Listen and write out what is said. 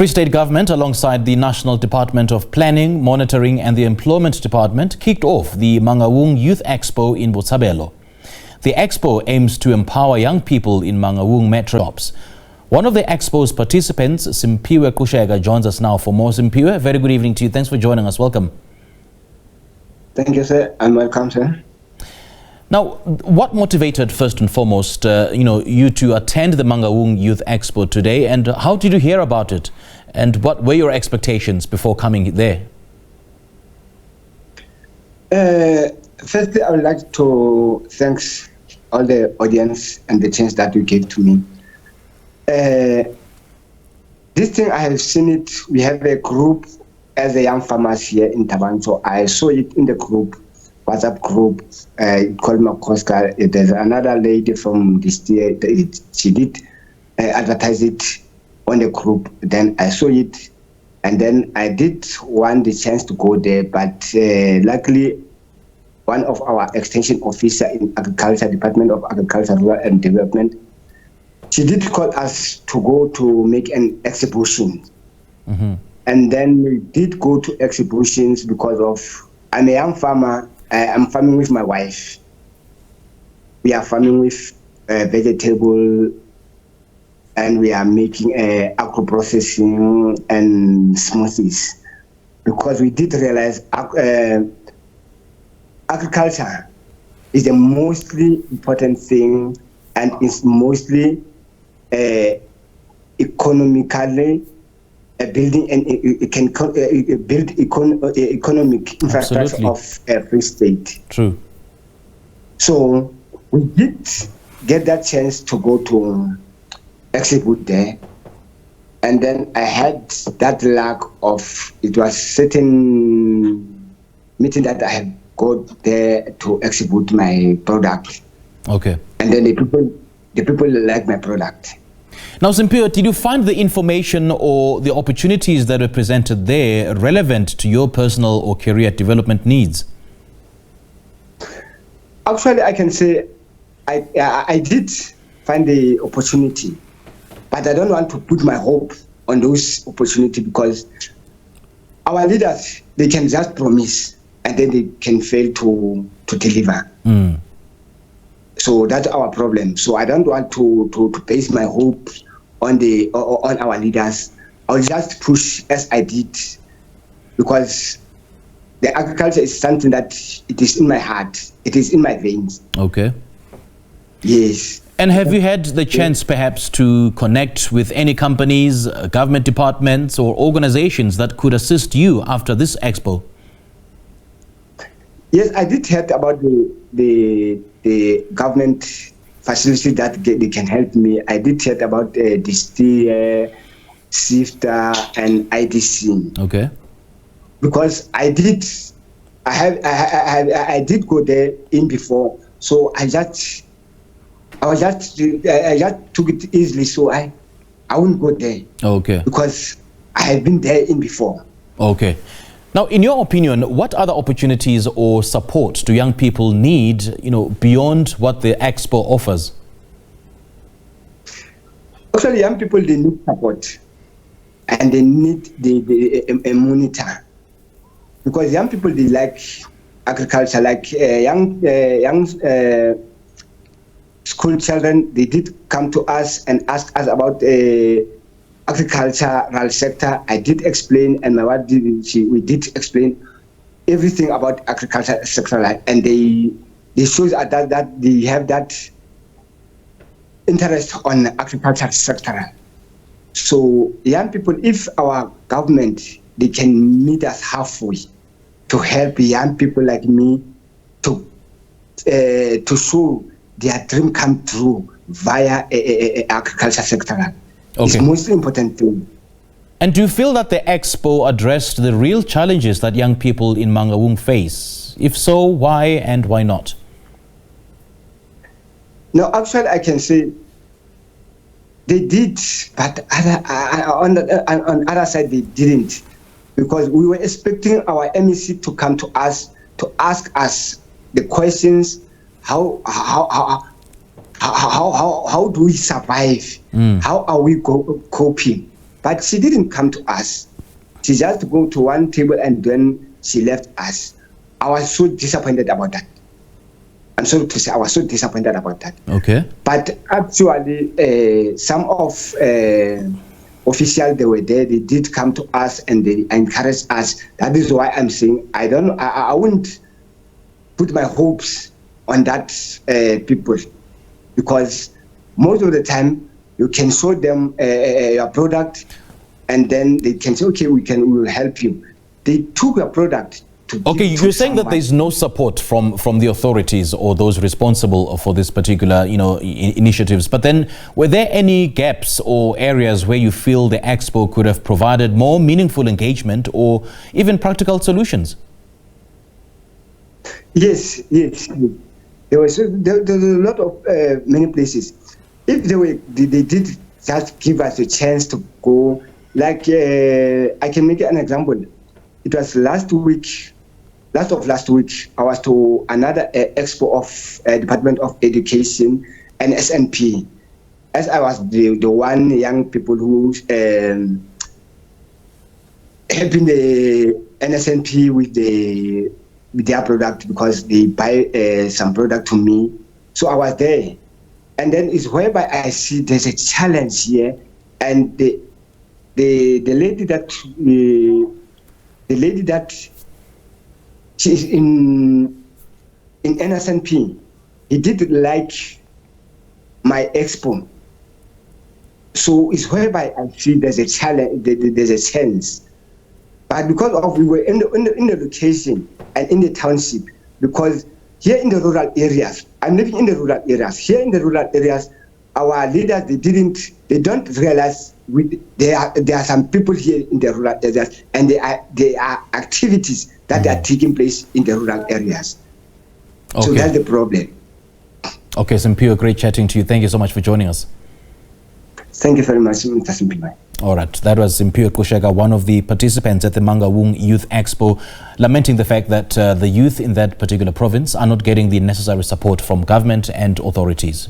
The state government, alongside the National Department of Planning, Monitoring and the Employment Department, kicked off the Mangaung Youth Expo in Botshabelo. The expo aims to empower young people in Mangaung Metro jobs. One of the expo's participants, SimphiweQusheka, joins us now for more. Simphiwe, very good evening to you. Thanks for joining us. Welcome. Thank you, sir. I'm welcome, sir. Now, what motivated, first and foremost, you to attend the Mangaung Youth Expo today, and how did you hear about it? And what were your expectations before coming there? Firstly, I would like to thank all the audience and the chance that you gave to me. This thing, I have seen it. We have a group as a young farmers here in Taban. So I saw it in the group. WhatsApp group called Makoska. There's another lady from this year. She did advertise it on the group. Then I saw it, and then I did want the chance to go there. But luckily, one of our extension officer in Agriculture, Department of Agriculture, Rural and Development, she did call us to go to make an exhibition. Mm-hmm. And then we did go to exhibitions because of, I'm a young farmer. I'm farming with my wife. We are farming with vegetable, and we are making agro processing and smoothies, because we did realize agriculture is the mostly important thing, and is mostly economically building, and it can build economic infrastructure of every state. True. So we did get that chance to go to exhibit there, and then I had that luck of, it was certain meeting that I had got there to exhibit my product. Okay. And then the people like my product. Now, Simphiwe, did you find the information or the opportunities that were presented there relevant to your personal or career development needs? Actually, I can say I did find the opportunity, but I don't want to put my hope on those opportunities, because our leaders, they can just promise and then they can fail to deliver. Mm. So that's our problem. So I don't want to base my hope on our leaders. I'll just push as I did, because the agriculture is something that it is in my heart. It is in my veins. Okay. Yes. And have you had the chance perhaps to connect with any companies, government departments or organizations that could assist you after this expo? Yes, I did hear about the government facility that they can help me. I did hear about this SIFTA and IDC. Okay. Because I did go there in before, so I just took it easily, so I wouldn't go there. Okay. Because I had been there in before. Okay. Now, in your opinion, what other opportunities or support do young people need, beyond what the expo offers? Actually, young people, they need support, and they need a monitor, because young people, they like agriculture, like young school children. They did come to us and ask us about agricultural sector. I did explain, and my wife we did explain everything about agriculture sector, and they show that they have that interest on agriculture sector. So young people, if our government, they can meet us halfway to help young people like me to show their dream come true via agriculture sector. Okay. It's the most important thing. And do you feel that the expo addressed the real challenges that young people in Mangaung face? If so, why and why not? No, actually, I can say they did, but on the other side, they didn't, because we were expecting our MEC to come to us to ask us the questions: how do we survive? How are we coping? But she didn't come to us. She just go to one table and then she left us. I was so disappointed about that. I'm sorry to say, I was so disappointed about that. Okay. But actually, some of officials, they were there. They did come to us and they encouraged us. That is why I'm saying I wouldn't put my hopes on that people, because most of the time you can show them your product and then they can say, okay, we will help you. They took your product. Okay, you're saying that there's no support from the authorities or those responsible for this particular, initiatives. But then, were there any gaps or areas where you feel the Expo could have provided more meaningful engagement or even practical solutions? Yes. There was a lot of many places. If they did just give us a chance to go. Like I can make an example. It was last of last week, I was to another expo of Department of Education and SNP. As I was the one young people who helping the NSNP with their product, because they buy some product to me. So I was there. And then it's whereby I see there's a challenge here, and the lady that she's in NSNP, he did like my expo. So it's whereby I see there's a challenge, there's a chance. But because of we were in the location and in the township, because here in the rural areas, I'm living in the rural areas. Here in the rural areas, our leaders they don't realize there are some people here in the rural areas, and there are activities that are taking place in the rural areas. Okay. So that's the problem. Okay, Simphiwe, great chatting to you. Thank you so much for joining us. Thank you very much, Mr. Simphiwe. All right, that was SimphiweQusheka, one of the participants at the Mangaung Youth Expo, lamenting the fact that the youth in that particular province are not getting the necessary support from government and authorities.